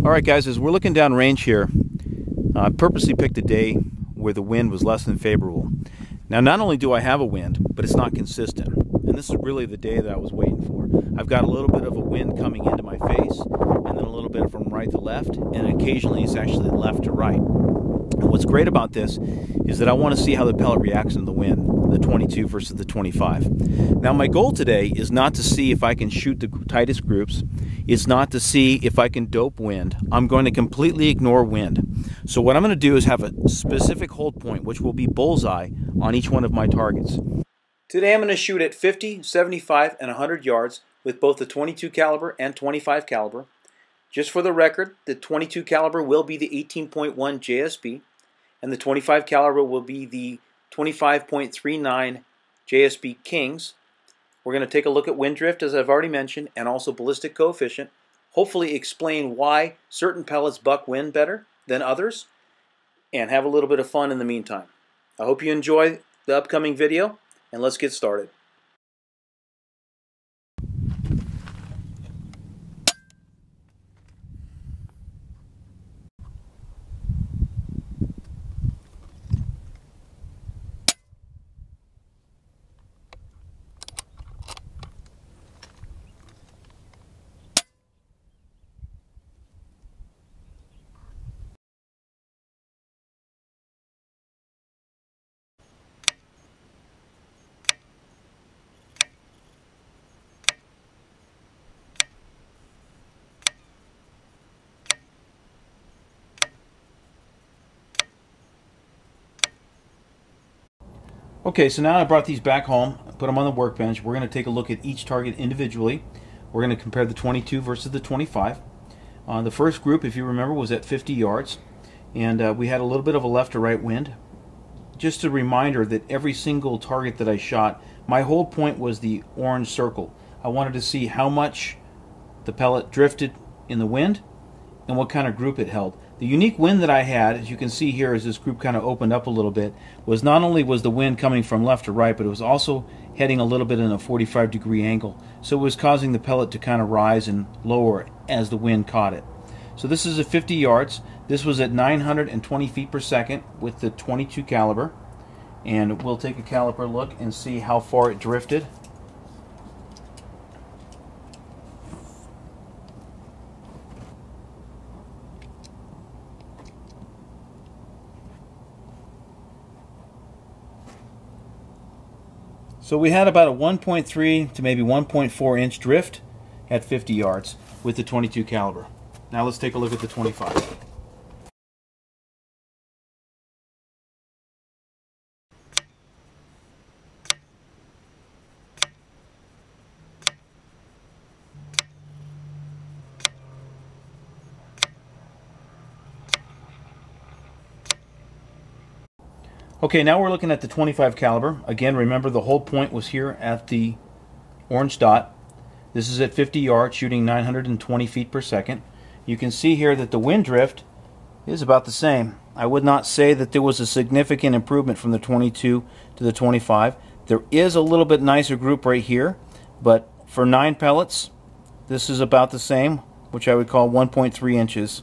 Alright guys, as we're looking down range here, I purposely picked a day where the wind was less than favorable. Now not only do I have a wind, but it's not consistent. And this is really the day that I was waiting for. I've got a little bit of a wind coming into my face, and then a little bit from right to left, and occasionally it's actually left to right. And what's great about this is that I want to see how the pellet reacts in the wind, the 22 versus the 25. Now my goal today is not to see if I can shoot the tightest groups. It's not to see if I can dope wind. I'm going to completely ignore wind. So what I'm going to do is have a specific hold point, which will be bullseye on each one of my targets. Today I'm going to shoot at 50, 75, and 100 yards with both the 22 caliber and 25 caliber. Just for the record, the 22 caliber will be the 18.1 JSB, and the 25 caliber will be the 25.39 JSB Kings. We're going to take a look at wind drift, as I've already mentioned, and also ballistic coefficient. Hopefully explain why certain pellets buck wind better than others, and have a little bit of fun in the meantime. I hope you enjoy the upcoming video, and let's get started. Okay, so now I brought these back home, put them on the workbench. We're going to take a look at each target individually. We're going to compare the 22 versus the 25. The first group, if you remember, was at 50 yards, and we had a little bit of a left to right wind. Just a reminder that every single target that I shot, my hold point was the orange circle. I wanted to see how much the pellet drifted in the wind and what kind of group it held. The unique wind that I had, as you can see here as this group kind of opened up a little bit, was not only was the wind coming from left to right, but it was also heading a little bit in a 45-degree angle. So it was causing the pellet to kind of rise and lower as the wind caught it. So this is at 50 yards. This was at 920 feet per second with the 22 caliber. And we'll take a caliper look and see how far it drifted. So we had about a 1.3 to maybe 1.4 inch drift at 50 yards with the 22 caliber. Now let's take a look at the 25. Okay, now we're looking at the 25 caliber. Again, remember the hold point was here at the orange dot. This is at 50 yards, shooting 920 feet per second. You can see here that the wind drift is about the same. I would not say that there was a significant improvement from the 22 to the 25. There is a little bit nicer group right here, but for 9 pellets, this is about the same, which I would call 1.3 inches,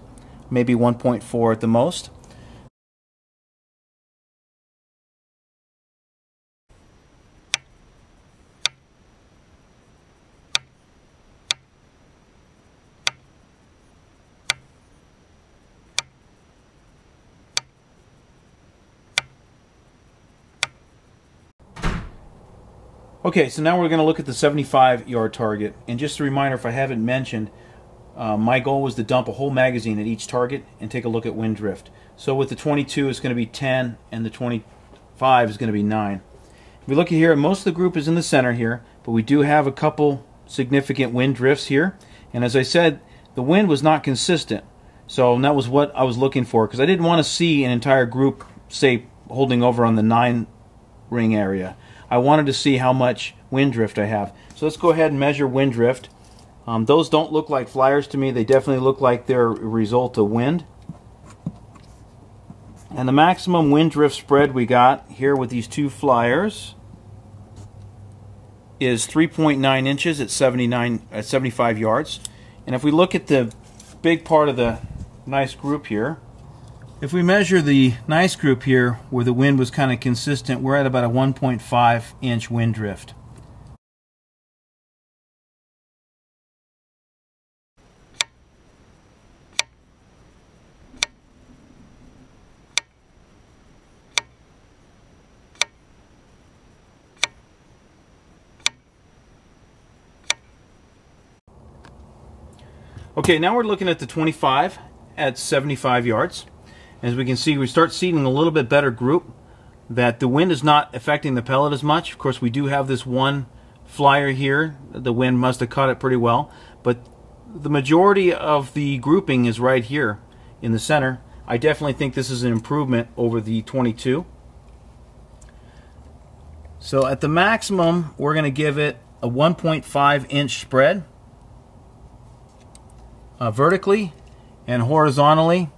maybe 1.4 at the most. Okay, so now we're going to look at the 75-yard target. And just a reminder, if I haven't mentioned, my goal was to dump a whole magazine at each target and take a look at wind drift. So with the 22, it's going to be 10, and the 25 is going to be 9. If we look at here, most of the group is in the center here, but we do have a couple significant wind drifts here. And as I said, the wind was not consistent. So that was what I was looking for, because I didn't want to see an entire group, say, holding over on the 9 ring area. I wanted to see how much wind drift I have. So let's go ahead and measure wind drift. Those don't look like flyers to me. They definitely look like they're a result of wind. And the maximum wind drift spread we got here with these 2 flyers is 3.9 inches at 75 yards. And if we look at the big part of the nice group here. If we measure the nice group here where the wind was kind of consistent, we're at about a 1.5 inch wind drift. Okay, now we're looking at the 25 at 75 yards. As we can see, we start seeing a little bit better group, that the wind is not affecting the pellet as much. Of course, we do have this one flyer here. The wind must have caught it pretty well, but the majority of the grouping is right here in the center. I definitely think this is an improvement over the 22. So at the maximum, we're going to give it a 1.5 inch spread. Vertically and horizontally,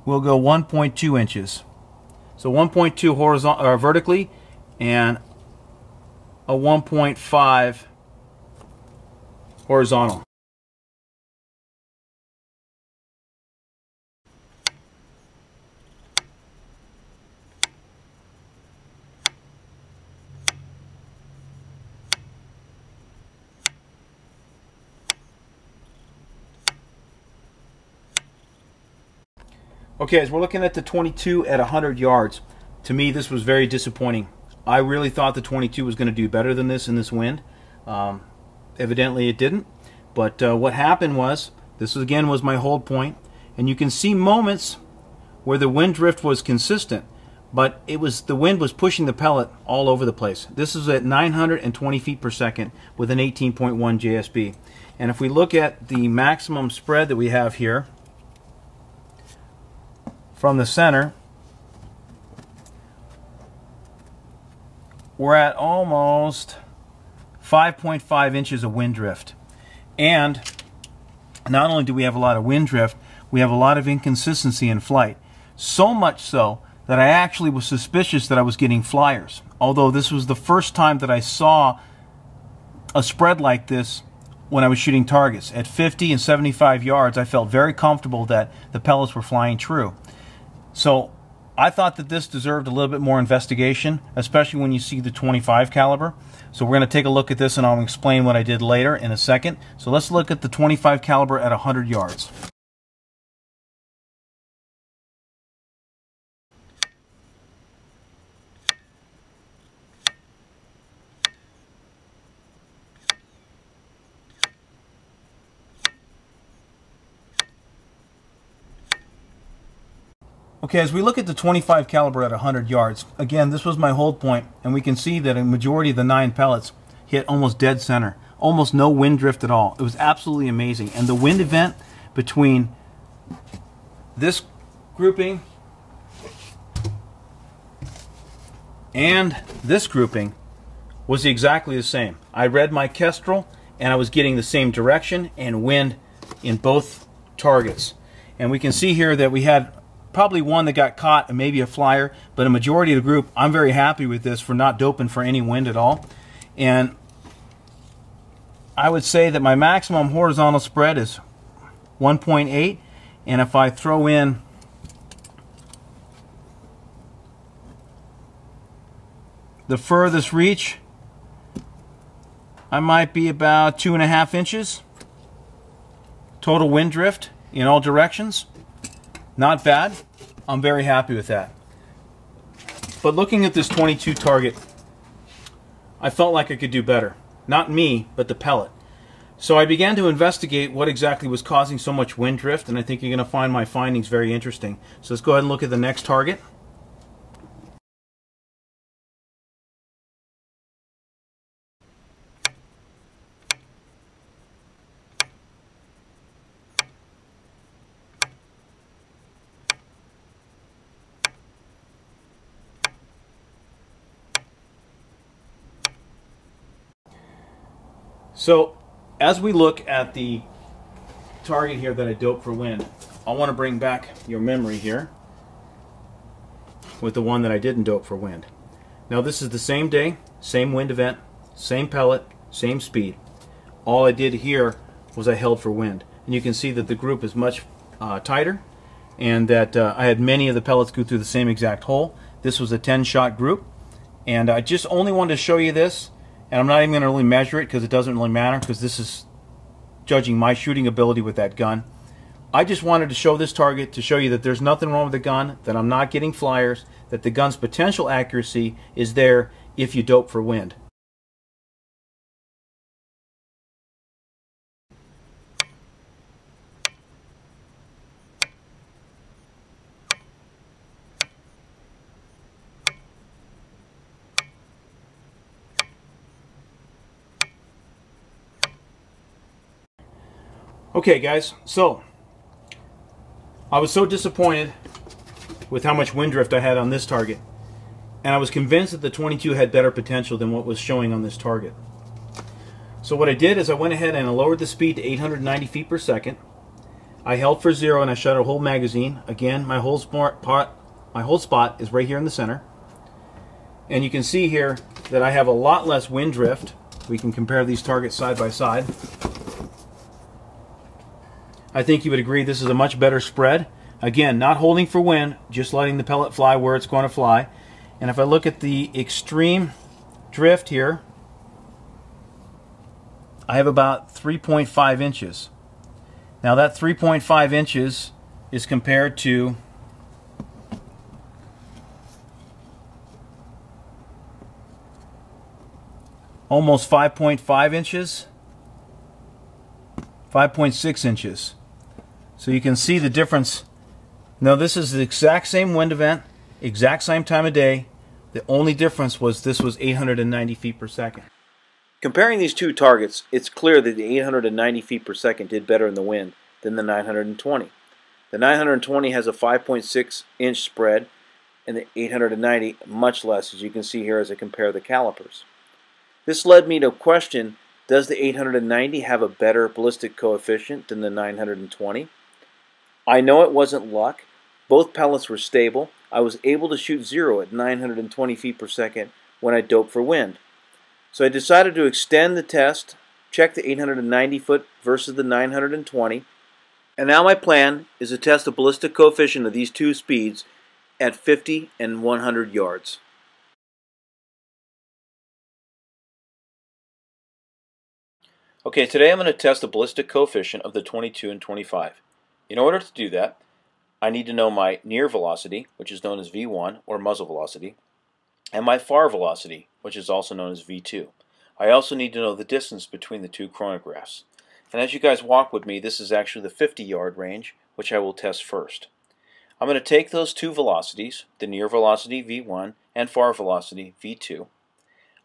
we'll go 1.2 inches. So 1.2 horizontal vertically, and a 1.5 horizontal. Okay, as we're looking at the 22 at 100 yards, to me this was very disappointing. I really thought the 22 was going to do better than this in this wind. Evidently it didn't, but what happened was, this again was my hold point, and you can see moments where the wind drift was consistent, but the wind was pushing the pellet all over the place. This is at 920 feet per second with an 18.1 JSB. And if we look at the maximum spread that we have here, from the center, we're at almost 5.5 inches of wind drift. And not only do we have a lot of wind drift, we have a lot of inconsistency in flight. So much so that I actually was suspicious that I was getting flyers. Although this was the first time that I saw a spread like this when I was shooting targets. At 50 and 75 yards, I felt very comfortable that the pellets were flying true. So I thought that this deserved a little bit more investigation, especially when you see the 25 caliber. So we're going to take a look at this, and I'll explain what I did later in a second. So let's look at the 25 caliber at 100 yards. Okay, as we look at the 25 caliber at 100 yards, again, this was my hold point, and we can see that a majority of the 9 pellets hit almost dead center. Almost no wind drift at all. It was absolutely amazing. And the wind event between this grouping and this grouping was exactly the same. I read my Kestrel, and I was getting the same direction and wind in both targets. And we can see here that we had probably one that got caught and maybe a flyer, but a majority of the group, I'm very happy with this for not doping for any wind at all. And I would say that my maximum horizontal spread is 1.8, and if I throw in the furthest reach, I might be about 2.5 inches total wind drift in all directions. Not bad. I'm very happy with that. But looking at this 22 target, I felt like I could do better. Not me, but the pellet. So I began to investigate what exactly was causing so much wind drift, and I think you're going to find my findings very interesting. So let's go ahead and look at the next target. So as we look at the target here that I doped for wind, I want to bring back your memory here with the one that I didn't dope for wind. Now this is the same day, same wind event, same pellet, same speed. All I did here was I held for wind. And you can see that the group is much tighter, and that I had many of the pellets go through the same exact hole. This was a 10-shot group, and I just only wanted to show you this, and I'm not even going to really measure it because it doesn't really matter, because this is judging my shooting ability with that gun. I just wanted to show this target to show you that there's nothing wrong with the gun, that I'm not getting flyers, that the gun's potential accuracy is there if you dope for wind. Okay guys, so I was so disappointed with how much wind drift I had on this target, and I was convinced that the 22 had better potential than what was showing on this target. So what I did is I went ahead and I lowered the speed to 890 feet per second. I held for 0 and I shot a whole magazine. Again, my whole spot is right here in the center. And you can see here that I have a lot less wind drift. We can compare these targets side by side. I think you would agree this is a much better spread. Again, not holding for wind, just letting the pellet fly where it's going to fly. And if I look at the extreme drift here, I have about 3.5 inches. Now that 3.5 inches is compared to almost 5.5 inches, 5.6 inches. So you can see the difference. Now this is the exact same wind event, exact same time of day. The only difference was this was 890 feet per second. Comparing these two targets, it's clear that the 890 feet per second did better in the wind than the 920. The 920 has a 5.6 inch spread, and the 890 much less, as you can see here as I compare the calipers. This led me to question, does the 890 have a better ballistic coefficient than the 920? I know it wasn't luck. Both pellets were stable. I was able to shoot 0 at 920 feet per second when I doped for wind. So I decided to extend the test, check the 890 foot versus the 920, and now my plan is to test the ballistic coefficient of these two speeds at 50 and 100 yards. Okay, today I'm going to test the ballistic coefficient of the 22 and 25. In order to do that, I need to know my near velocity, which is known as V1 or muzzle velocity, and my far velocity, which is also known as V2. I also need to know the distance between the two chronographs. And as you guys walk with me, this is actually the 50-yard range, which I will test first. I'm going to take those two velocities, the near velocity V1 and far velocity V2.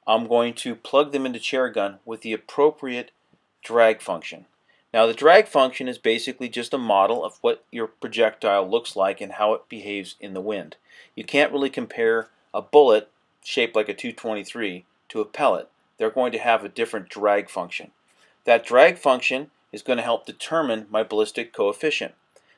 I'm going to plug them into chair gun with the appropriate drag function. Now the drag function is basically just a model of what your projectile looks like and how it behaves in the wind. You can't really compare a bullet shaped like a 223 to a pellet. They're going to have a different drag function. That drag function is going to help determine my ballistic coefficient.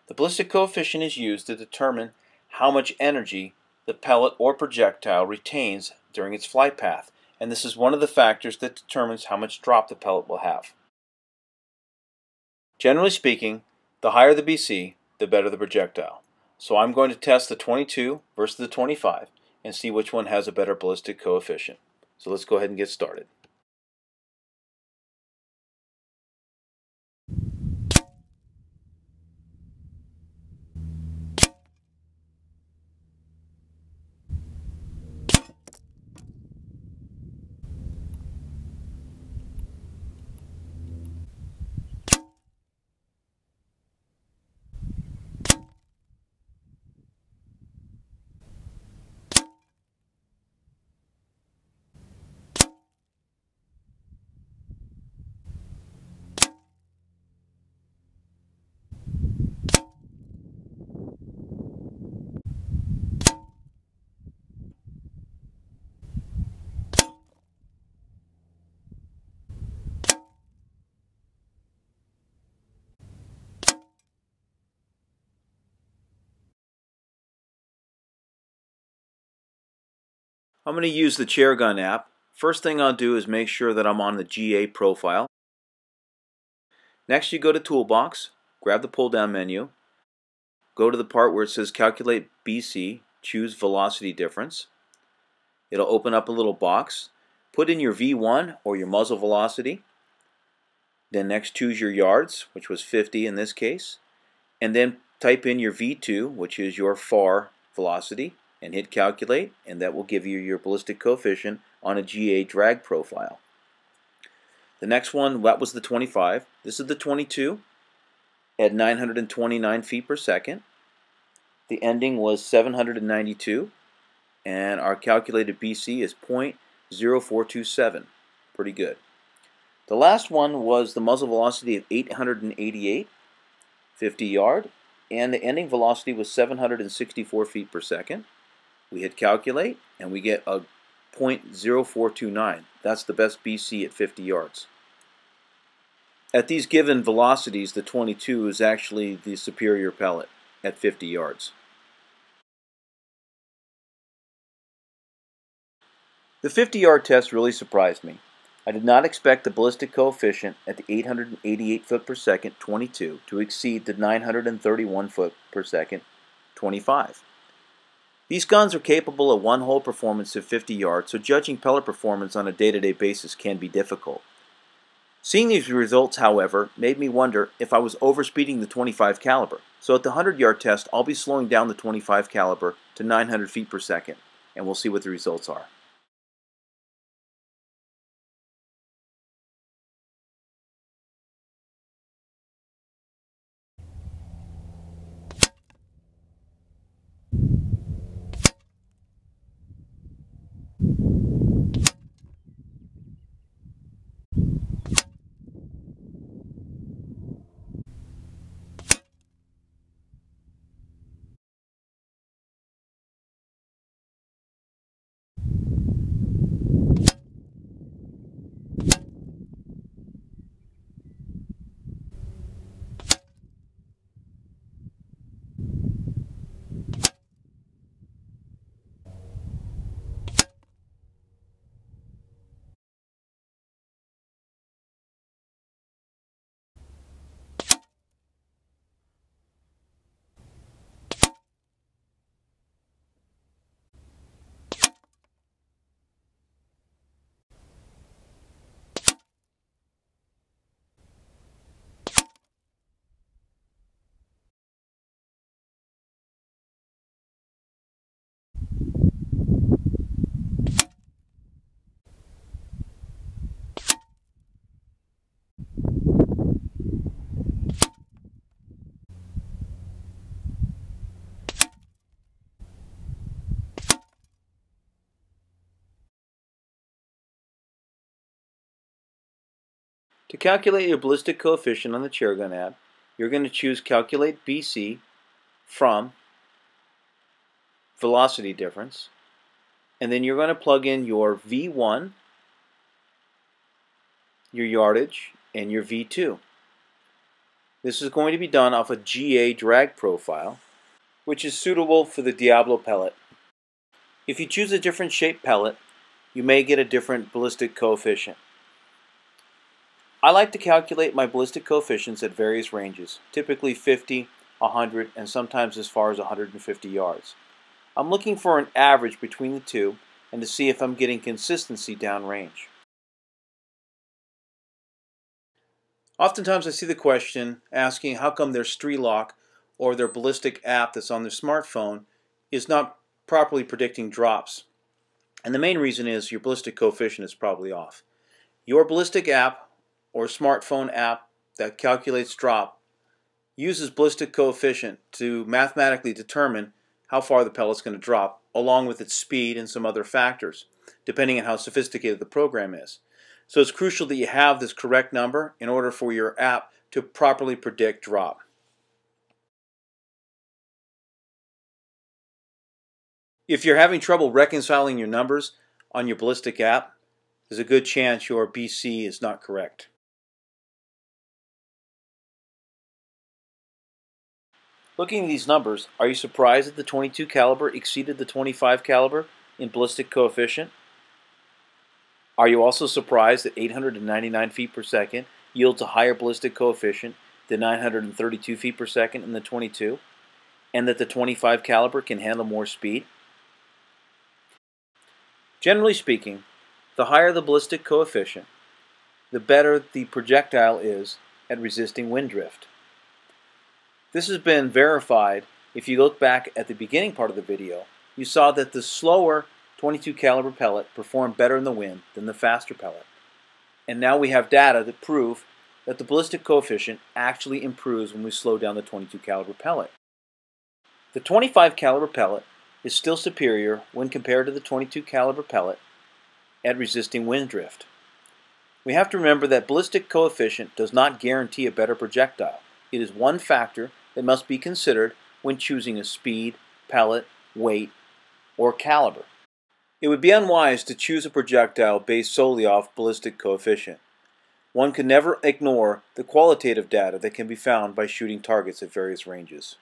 The ballistic coefficient is used to determine how much energy the pellet or projectile retains during its flight path, and this is one of the factors that determines how much drop the pellet will have. Generally speaking, the higher the BC, the better the projectile. So I'm going to test the 22 versus the 25 and see which one has a better ballistic coefficient. So let's go ahead and get started. I'm going to use the ChairGun app. First thing I'll do is make sure that I'm on the GA profile. Next, you go to Toolbox, grab the pull-down menu, go to the part where it says Calculate BC, choose Velocity Difference. It'll open up a little box. Put in your V1 or your muzzle velocity. Then next choose your yards, which was 50 in this case. And then type in your V2, which is your far velocity, and hit Calculate, and that will give you your ballistic coefficient on a GA drag profile. The next one, that was the 25. This is the 22 at 929 feet per second. The ending was 792, and our calculated BC is 0.0427. Pretty good. The last one was the muzzle velocity of 888, 50 yard, and the ending velocity was 764 feet per second. We hit Calculate, and we get a 0.0429. That's the best BC at 50 yards. At these given velocities, the 22 is actually the superior pellet at 50 yards. The 50-yard test really surprised me. I did not expect the ballistic coefficient at the 888 foot per second 22 to exceed the 931 foot per second 25. These guns are capable of one-hole performance at 50 yards, so judging pellet performance on a day-to-day basis can be difficult. Seeing these results, however, made me wonder if I was overspeeding the 25 caliber. So at the 100-yard test, I'll be slowing down the 25 caliber to 900 feet per second, and we'll see what the results are. To calculate your ballistic coefficient on the Chairgun app, you're going to choose Calculate BC from Velocity Difference, and then you're going to plug in your V1, your yardage, and your V2. This is going to be done off a GA drag profile, which is suitable for the Diablo pellet. If you choose a different shaped pellet, you may get a different ballistic coefficient. I like to calculate my ballistic coefficients at various ranges, typically 50, 100, and sometimes as far as 150 yards. I'm looking for an average between the two and to see if I'm getting consistency downrange. Oftentimes I see the question asking how come their Strelock or their ballistic app that's on their smartphone is not properly predicting drops. And the main reason is your ballistic coefficient is probably off. Your ballistic app or smartphone app that calculates drop uses ballistic coefficient to mathematically determine how far the pellet's going to drop, along with its speed and some other factors, depending on how sophisticated the program is. So it's crucial that you have this correct number in order for your app to properly predict drop. If you're having trouble reconciling your numbers on your ballistic app, there's a good chance your BC is not correct. Looking at these numbers, are you surprised that the 22 caliber exceeded the 25 caliber in ballistic coefficient? Are you also surprised that 899 feet per second yields a higher ballistic coefficient than 932 feet per second in the 22, and that the 25 caliber can handle more speed? Generally speaking, the higher the ballistic coefficient, the better the projectile is at resisting wind drift. This has been verified. If you look back at the beginning part of the video, you saw that the slower 22 caliber pellet performed better in the wind than the faster pellet. And now we have data that prove that the ballistic coefficient actually improves when we slow down the 22 caliber pellet. The 25 caliber pellet is still superior when compared to the 22 caliber pellet at resisting wind drift. We have to remember that ballistic coefficient does not guarantee a better projectile. It is one factor that must be considered when choosing a speed, pellet, weight, or caliber. It would be unwise to choose a projectile based solely off ballistic coefficient. One can never ignore the qualitative data that can be found by shooting targets at various ranges.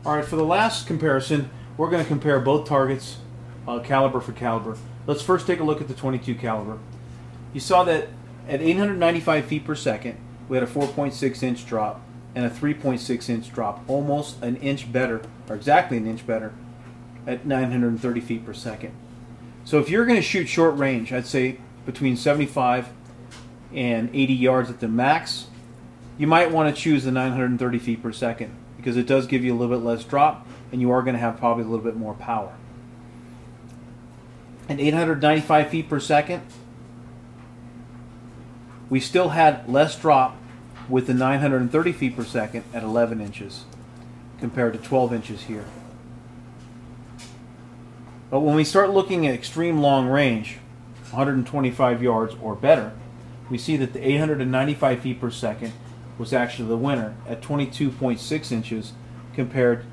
Alright, for the last comparison, we're going to compare both targets, caliber for caliber. Let's first take a look at the 22 caliber. You saw that at 895 feet per second, we had a 4.6 inch drop and a 3.6 inch drop, almost an inch better, or exactly an inch better, at 930 feet per second. So if you're going to shoot short range, I'd say between 75 and 80 yards at the max, you might want to choose the 930 feet per second, because it does give you a little bit less drop, and you are going to have probably a little bit more power. At 895 feet per second, we still had less drop with the 930 feet per second at 11 inches compared to 12 inches here. But when we start looking at extreme long range, 125 yards or better, we see that the 895 feet per second was actually the winner at 22.6 inches compared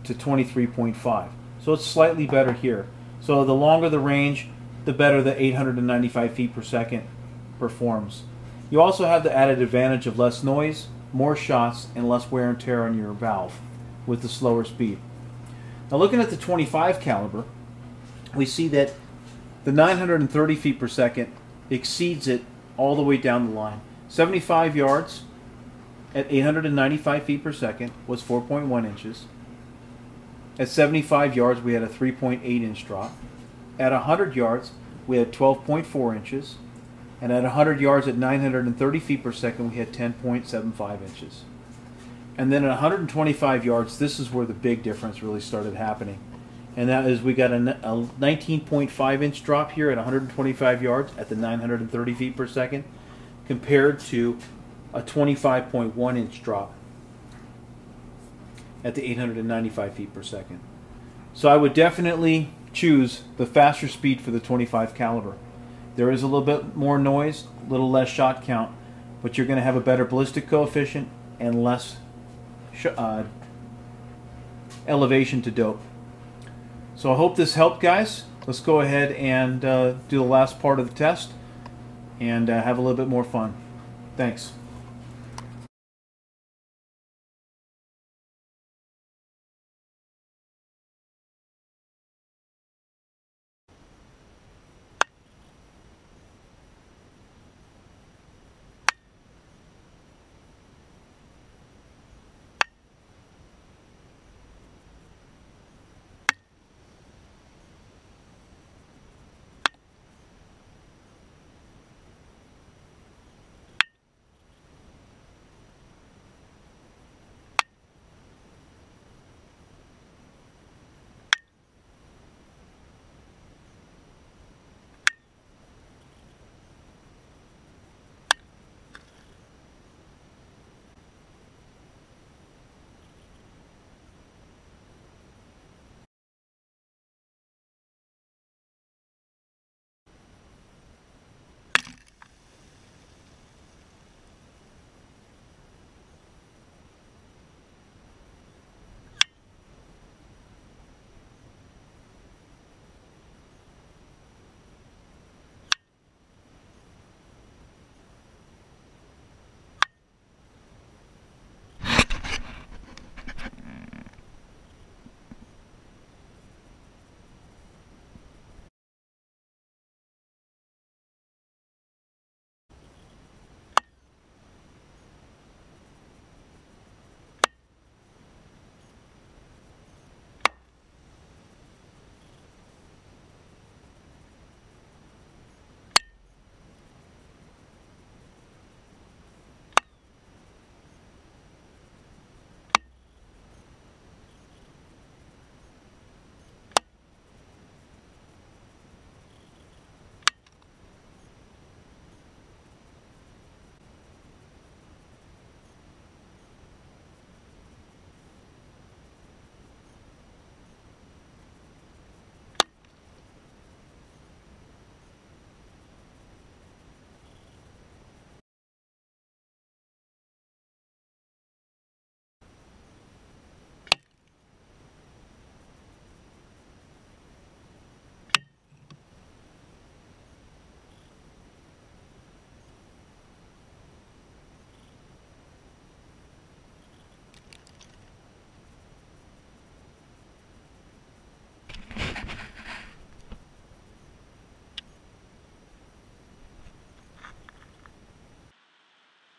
to 23.5. So it's slightly better here. So the longer the range, the better the 895 feet per second performs. You also have the added advantage of less noise, more shots, and less wear and tear on your valve with the slower speed. Now looking at the 25 caliber, we see that the 930 feet per second exceeds it all the way down the line. 75 yards at 895 feet per second was 4.1 inches. At 75 yards, we had a 3.8 inch drop. At 100 yards, we had 12.4 inches. And at 100 yards at 930 feet per second, we had 10.75 inches. And then at 125 yards, this is where the big difference really started happening. And that is we got a 19.5 inch drop here at 125 yards at the 930 feet per second, compared to a 25.1 inch drop at the 895 feet per second. So I would definitely choose the faster speed for the 25 caliber. There is a little bit more noise, a little less shot count, but you're going to have a better ballistic coefficient and less elevation to dope. So I hope this helped, guys. Let's go ahead and do the last part of the test and have a little bit more fun. Thanks.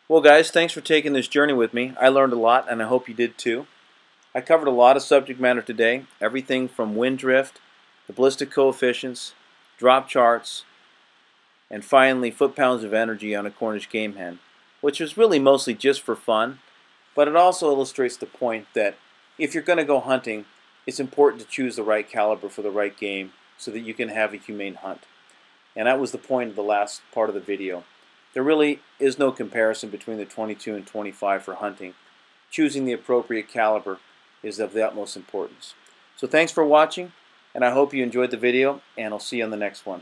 Well, guys, thanks for taking this journey with me. I learned a lot, and I hope you did too. I covered a lot of subject matter today, everything from wind drift, the ballistic coefficients, drop charts, and finally foot-pounds of energy on a Cornish game hen, which was really mostly just for fun, but it also illustrates the point that if you're going to go hunting, it's important to choose the right caliber for the right game so that you can have a humane hunt. And that was the point of the last part of the video. There really is no comparison between the 22 and 25 for hunting. Choosing the appropriate caliber is of the utmost importance. So thanks for watching, and I hope you enjoyed the video, and I'll see you on the next one.